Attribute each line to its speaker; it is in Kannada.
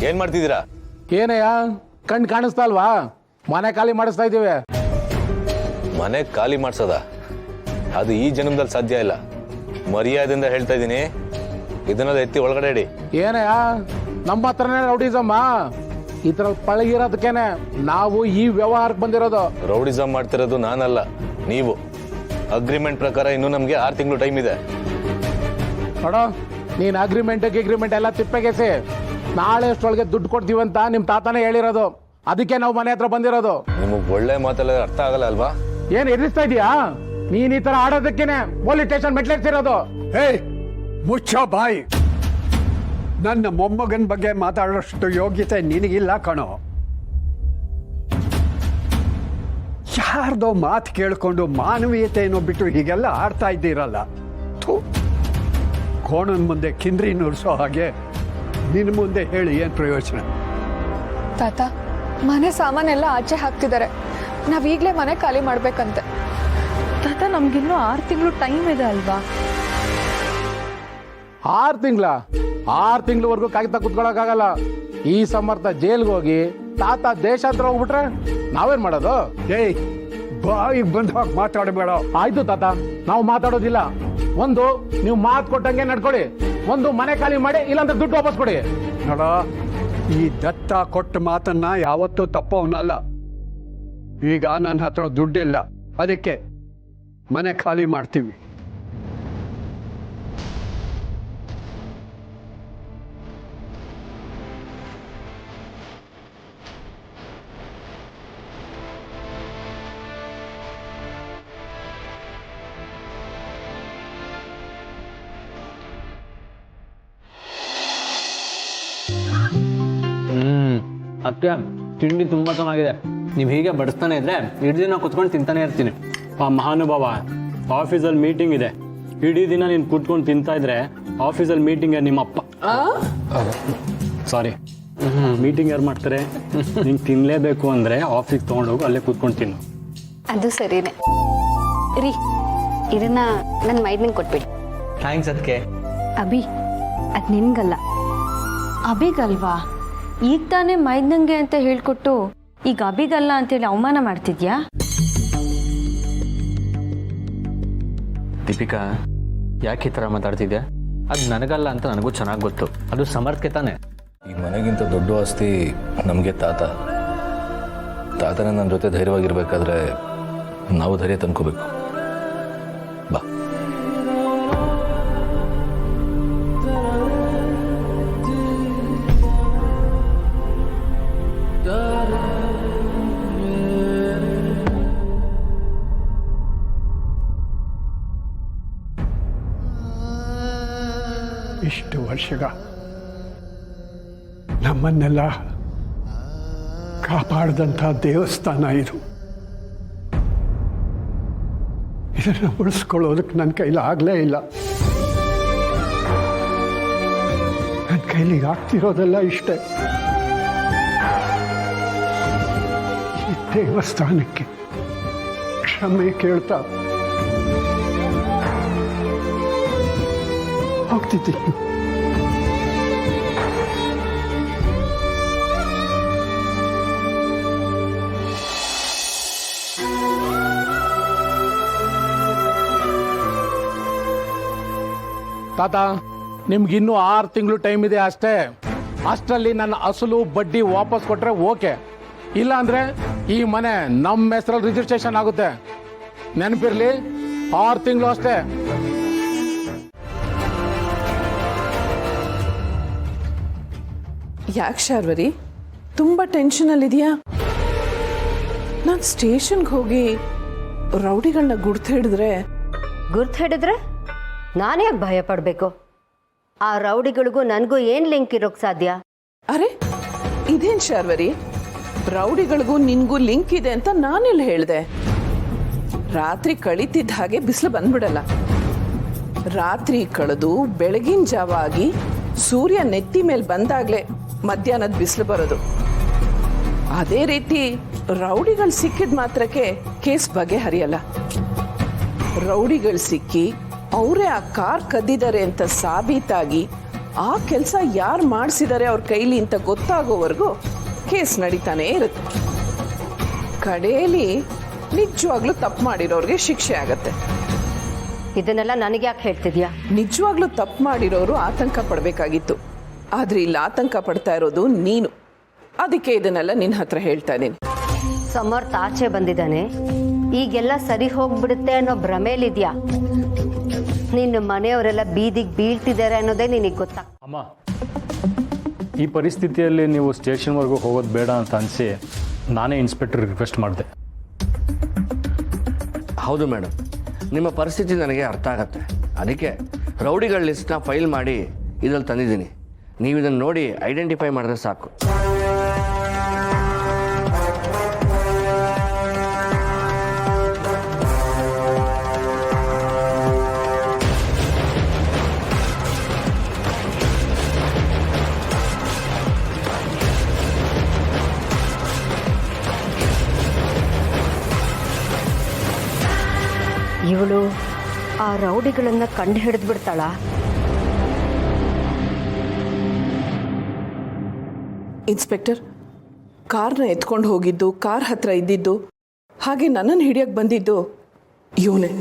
Speaker 1: ಏನ್ ಮಾಡ್ತಿದ್ದೀರಾ?
Speaker 2: ಏನಯ್ಯ ಕಣ್ ಕಾಣಿಸ್ತಾ ಅಲ್ವಾ? ಮನೆ ಖಾಲಿ ಮಾಡಿಸ್ತಾ ಇದ್ದೀವಿ.
Speaker 1: ಮನೆ ಖಾಲಿ ಮಾಡ್ಸೋದ? ಅದು ಈ ಜನ್ಮದಲ್ಲಿ ಸಾಧ್ಯ ಇಲ್ಲ. ಮರ್ಯಾದೆಯಿಂದ ಹೇಳ್ತಾ ಇದ್ದೀನಿ, ಇದನ್ನೆಲ್ಲ ಎತ್ತಿ ಒಳಗಡೆ ಇಡಿ.
Speaker 2: ಏನಯ್ಯ ನಮ್ಮ ಹತ್ರನೇ ರೌಡಿಸಮ್ಮ? ಈ ತರ ಪಳಗಿರೋದಕ್ಕೇನೆ ನಾವು ಈ ವ್ಯವಹಾರಕ್ಕೆ ಬಂದಿರೋದು.
Speaker 1: ರೌಡಿಸಮ್ ಮಾಡ್ತಿರೋದು ನಾನಲ್ಲ, ನೀವು. ಅಗ್ರಿಮೆಂಟ್ ಪ್ರಕಾರ ಇನ್ನೂ ನಮ್ಗೆ 6 ತಿಂಗಳು ಟೈಮ್ ಇದೆ.
Speaker 2: ನೋಡೋ, ನೀನ್ ಅಗ್ರಿಮೆಂಟ್ ಎಲ್ಲ ತಿಪ್ಪೆಗೆಸಿ ನಾಳೆ ಅಷ್ಟೊಳಗೆ ದುಡ್ಡು ಕೊಡ್ತೀವಂತ ನಿಮ್ ತಾತನೇ ಹೇಳಿರೋದು. ಅದಕ್ಕೆ ನಾವು ಮನೆ ಹತ್ರ ಬಂದಿರೋದು.
Speaker 1: ನಿಮಗ್ ಒಳ್ಳೆ ಮಾತೆಲ್ಲ ಅರ್ಥ ಆಗಲ್ಲ ಅಲ್ವಾ?
Speaker 2: ಏನ್ ಎದುರಿಸ್ತಾ ಇದೀಯಾ ನೀನ್? ಈ ತರ ಆಡೋದಕ್ಕೇನೆ ಪೊಲೀಸ್ ಸ್ಟೇಷನ್ ಮೆಟ್ಲೇರ್ತಿರೋದು.
Speaker 3: ಹೇ ಮುಚ್ಚ ಬಾಯಿ. ನನ್ನ ಮೊಮ್ಮಗನ ಬಗ್ಗೆ ಮಾತಾಡೋಷ್ಟು ಯೋಗ್ಯತೆ ನಿನಗಿಲ್ಲ ಕಣೋ. ಯಾರ್ದೋ ಮಾತು ಕೇಳ್ಕೊಂಡು ಮಾನವೀಯತೆಯನ್ನು ಬಿಟ್ಟು ಹೀಗೆಲ್ಲ ಆಡ್ತಾ ಇದ್ದೀರಲ್ಲ. ಕೋಣನ ಮುಂದೆ ಕಿಂದ್ರಿ ನುರ್ಸೋ ಹಾಗೆ ನಿನ್ನ ಮುಂದೆ ಹೇಳಿ ಏನ್ ಪ್ರಯೋಜನ?
Speaker 4: ತಾತ, ಮನೆ ಸಾಮಾನೆಲ್ಲ ಆಚೆ ಹಾಕ್ತಿದ್ದಾರೆ. ನಾವೀಗ್ಲೇ ಮನೆ ಖಾಲಿ ಮಾಡ್ಬೇಕಂತೆ.
Speaker 5: ತಾತ, ನಮ್ಗಿನ್ನೂ 6 ತಿಂಗಳು ಟೈಮ್ ಇದೆ ಅಲ್ವಾ?
Speaker 2: 6 ತಿಂಗಳ? 6 ತಿಂಗಳವರೆಗೂ ಕಾಯ್ತಾ ಕುತ್ಕೊಳಕ್ಕಾಗಲ್ಲ. ಈ ಸಮರ್ಥ ಜೈಲ್ಗೆ ಹೋಗಿ ತಾತ ದೇಶಾಂತರ ಹೋಗ್ಬಿಟ್ರೆ ನಾವೇನ್ ಮಾಡೋದು?
Speaker 3: ಏಯ್, ಬಾಯಿಗೆ ಬಂದ ಹಾಗೆ ಮಾತಾಡಬೇಡ.
Speaker 2: ಆಯ್ತು ತಾತ, ನಾವು ಮಾತಾಡೋದಿಲ್ಲ. ಒಂದು, ನೀವು ಮಾತು ಕೊಟ್ಟಂಗೆ ನಡ್ಕೊಳ್ಳಿ. ಒಂದು, ಮನೆ ಖಾಲಿ ಮಾಡಿ, ಇಲ್ಲಾಂದ್ರೆ ದುಡ್ಡು ವಾಪಸ್ ಕೊಡಿ.
Speaker 3: ನೋಡ, ಈ ದತ್ತ ಕೊಟ್ಟ ಮಾತನ್ನ ಯಾವತ್ತೂ ತಪ್ಪವನಲ್ಲ. ಈಗ ನನ್ನ ಹತ್ರ ದುಡ್ಡಿಲ್ಲ, ಅದಕ್ಕೆ ಮನೆ ಖಾಲಿ ಮಾಡ್ತೀವಿ.
Speaker 6: ಅತ್ತೆ, ತಿಂಡಿ ತುಂಬ ಚೆನ್ನಾಗಿದೆ. ನೀವು ಹೀಗೆ ಬಡಿಸ್ತಾನೆ ಇದ್ರೆ ಇಡೀ ದಿನ ಕುತ್ಕೊಂಡು ತಿಂತಾನೆ ಇರ್ತೀನಿ.
Speaker 7: ಮಹಾನುಭಾವ, ಆಫೀಸಲ್ಲಿ ಮೀಟಿಂಗ್ ಇದೆ. ಇಡೀ ದಿನ ನೀನು ಕೂತ್ಕೊಂಡು ತಿಂತಾ ಇದ್ರೆ ಆಫೀಸಲ್ಲಿ ಮೀಟಿಂಗ್ ನಿಮ್ಮಪ್ಪ ಸಾರಿ ಮೀಟಿಂಗ್ ಯಾರು ಮಾಡ್ತಾರೆ? ನಿಂಗೆ ತಿನ್ನಲೇಬೇಕು ಅಂದರೆ ಆಫೀಸ್ಗೆ ತೊಗೊಂಡೋಗಿ ಅಲ್ಲೇ ಕೂತ್ಕೊಂಡು ತಿನ್ನು.
Speaker 8: ಅದು ಸರಿನೇ ರೀ. ಇದನ್ನ ನನ್ನ ಮೈದ್ನಿಗೆ ಕೊಟ್ಬಿಡಿ.
Speaker 6: ಥ್ಯಾಂಕ್ಸ್ ಅದಕ್ಕೆ.
Speaker 8: ಅಭಿ, ಅದು ನಿನ್ಗಲ್ಲ.
Speaker 5: ಅಬಿಗಲ್ವಾ? ಈಗ ತಾನೇ ಮೈದ್ನಂಗೆ ಅಂತ ಹೇಳ್ಕೊಟ್ಟು ಈಗ ಅಬಿಗಲ್ಲ ಅಂತೇಳಿ ಅವಮಾನ ಮಾಡ್ತಿದ್ಯಾ?
Speaker 6: ದೀಪಿಕಾ, ಯಾಕೆ ಈ ಥರ ಮಾತಾಡ್ತಿದ್ಯಾ? ಅದು ನನಗಲ್ಲ ಅಂತ ನನಗೂ ಚೆನ್ನಾಗಿ ಗೊತ್ತು. ಅದು ಸಮರ್ಥ್ಗೆ ತಾನೆ.
Speaker 1: ಈ ಮನೆಗಿಂತ ದೊಡ್ಡ ಆಸ್ತಿ ನಮಗೆ ತಾತನೇ ನನ್ನ ಜೊತೆ ಧೈರ್ಯವಾಗಿರ್ಬೇಕಾದ್ರೆ ನಾವು ಧೈರ್ಯ ತಂದ್ಕೋಬೇಕು. ಬಾ.
Speaker 3: ಇಷ್ಟು ವರ್ಷಗ ನಮ್ಮನ್ನೆಲ್ಲ ಕಾಪಾಡಿದಂಥ ದೇವಸ್ಥಾನ ಇದು. ಇದನ್ನು ಉಳಿಸ್ಕೊಳ್ಳೋದಕ್ಕೆ ನನ್ನ ಕೈಲಿ ಆಗಲೇ ಇಲ್ಲ. ನನ್ನ ಕೈಲಿ ಆಗ್ತಿರೋದೆಲ್ಲ ಇಷ್ಟೇ. ಈ ದೇವಸ್ಥಾನಕ್ಕೆ ಕ್ಷಮೆ ಕೇಳ್ತಾ ಹೋಗ್ತಿದ್ದೀನಿ.
Speaker 2: ತಾತ, ನಿಮ್ಗಿನ್ನೂ 6 ತಿಂಗಳು ಟೈಮ್ ಇದೆ ಅಷ್ಟೇ. ಅಷ್ಟರಲ್ಲಿ ನನ್ನ ಅಸಲು ಬಡ್ಡಿ ವಾಪಸ್ ಕೊಟ್ರೆ ಓಕೆ. ಇಲ್ಲ ಅಂದ್ರೆ ಈ ಮನೆ ನಮ್ಮ ಹೆಸರಲ್ಲಿ ರಿಜಿಸ್ಟ್ರೇಷನ್ ಆಗುತ್ತೆ. ನೆನಪಿರ್ಲಿ, 6 ತಿಂಗಳು ಅಷ್ಟೇ.
Speaker 9: ಯಾಕೆ ಶಾರ್ವರಿ, ತುಂಬ ಟೆನ್ಷನಲ್ಲಿದೆಯಾ? ನಾನು ಸ್ಟೇಷನ್ಗೆ ಹೋಗಿ ರೌಡಿಗಳನ್ನ ಗುರ್ತು ಹಿಡಿದ್ರೆ
Speaker 8: ನಾನು ಯಾಕೆ ಭಯ ಪಡಬೇಕು? ಆ ರೌಡಿಗಳಿಗೂ ನನಗೂ ಏನು ಲಿಂಕ್ ಇರೋಕ್ಕೆ ಸಾಧ್ಯ?
Speaker 9: ಅರೆ, ಇದೇನು ಶಾರ್ವರಿ, ರೌಡಿಗಳಿಗೂ ನಿನ್ಗೂ ಲಿಂಕ್ ಇದೆ ಅಂತ ನಾನೆಲ್ಲ ಹೇಳಿದೆ? ರಾತ್ರಿ ಕಳೀತಿದ್ದ ಹಾಗೆ ಬಿಸಿಲು ಬಂದ್ಬಿಡಲ್ಲ. ರಾತ್ರಿ ಕಳೆದು ಬೆಳಗಿನ ಜಾವ ಆಗಿ ಸೂರ್ಯ ನೆತ್ತಿ ಮೇಲೆ ಬಂದಾಗಲೇ ಮಧ್ಯಾಹ್ನದ ಬಿಸಿಲು ಬರೋದು. ಅದೇ ರೀತಿ ರೌಡಿಗಳು ಸಿಕ್ಕಿದ ಮಾತ್ರಕ್ಕೆ ಕೇಸ್ ಬಗೆಹರಿಯಲ್ಲ. ರೌಡಿಗಳು ಸಿಕ್ಕಿ ಅವರೇ ಆ ಕಾರ್ ಕದ್ದಿದ್ದಾರೆ ಅಂತ ಸಾಬೀತಾಗಿ ಆ ಕೆಲಸ ಯಾರು ಮಾಡಿಸಿದ್ದಾರೆ ಅವ್ರ ಕೈಲಿ ಅಂತ ಗೊತ್ತಾಗೋವರೆಗೂ ಕೇಸ್ ನಡೀತಾನೇ ಇರುತ್ತೆ. ಕಡೆಯಲ್ಲಿ ನಿಜವಾಗ್ಲೂ ತಪ್ಪು ಮಾಡಿರೋರಿಗೆ ಶಿಕ್ಷೆ ಆಗತ್ತೆ.
Speaker 8: ಇದನ್ನೆಲ್ಲ ನನಗೆ ಯಾಕೆ ಹೇಳ್ತಿದ್ಯಾ?
Speaker 9: ನಿಜವಾಗ್ಲೂ ತಪ್ಪು ಮಾಡಿರೋರು ಆತಂಕ ಪಡಬೇಕಾಗಿತ್ತು, ಆದ್ರೆ ಇಲ್ಲಿ ಆತಂಕ ಪಡ್ತಾ ಇರೋದು ನೀನು. ಅದಕ್ಕೆ ಇದನ್ನೆಲ್ಲ ನಿನ್ನ ಹತ್ರ ಹೇಳ್ತಾ ಇದ್ದೀನಿ.
Speaker 8: ಸಮರ್ಥ ಆಚೆ ಬಂದಿದ್ದಾನೆ, ಈಗೆಲ್ಲ ಸರಿ ಹೋಗ್ಬಿಡುತ್ತೆ ಅನ್ನೋ ಭ್ರಮೇಲಿದ್ಯಾ? ನಿನ್ನ ಮನೆಯವರೆಲ್ಲ ಬೀದಿಗೆ ಬೀಳ್ತಿದ್ದಾರೆ ಅನ್ನೋದೇ ನಿನಗೆ ಗೊತ್ತಾ?
Speaker 7: ಅಮ್ಮ, ಈ ಪರಿಸ್ಥಿತಿಯಲ್ಲಿ ನೀವು ಸ್ಟೇಷನ್ವರೆಗೂ ಹೋಗೋದು ಬೇಡ ಅಂತ ಅನಿಸಿ ನಾನೇ ಇನ್ಸ್ಪೆಕ್ಟರ್ ರಿಕ್ವೆಸ್ಟ್ ಮಾಡಿದೆ.
Speaker 10: ಹೌದು ಮೇಡಮ್, ನಿಮ್ಮ ಪರಿಸ್ಥಿತಿ ನನಗೆ ಅರ್ಥ ಆಗತ್ತೆ. ಅದಕ್ಕೆ ರೌಡಿಗಳ ಲಿಸ್ಟ್ನ ಫೈಲ್ ಮಾಡಿ ಇದ್ರಲ್ಲಿ ತಂದಿದ್ದೀನಿ. ನೀವು ಇದನ್ನು ನೋಡಿ ಐಡೆಂಟಿಫೈ ಮಾಡಿದ್ರೆ ಸಾಕು.
Speaker 8: ಇವಳು ಆ ರೌಡಿಗಳನ್ನ ಕಂಡು ಹಿಡಿದು ಬಿಡ್ತಾಳ?
Speaker 9: ಇನ್ಸ್ಪೆಕ್ಟರ್, ಕಾರ್ನ ಎತ್ಕೊಂಡು ಹೋಗಿದ್ದು, ಕಾರ್ ಹತ್ರ ಇದ್ದಿದ್ದು, ಹಾಗೆ ನನ್ನನ್ನು ಹಿಡಿಯಕ್ಕೆ ಬಂದಿದ್ದು ಇವನೇ.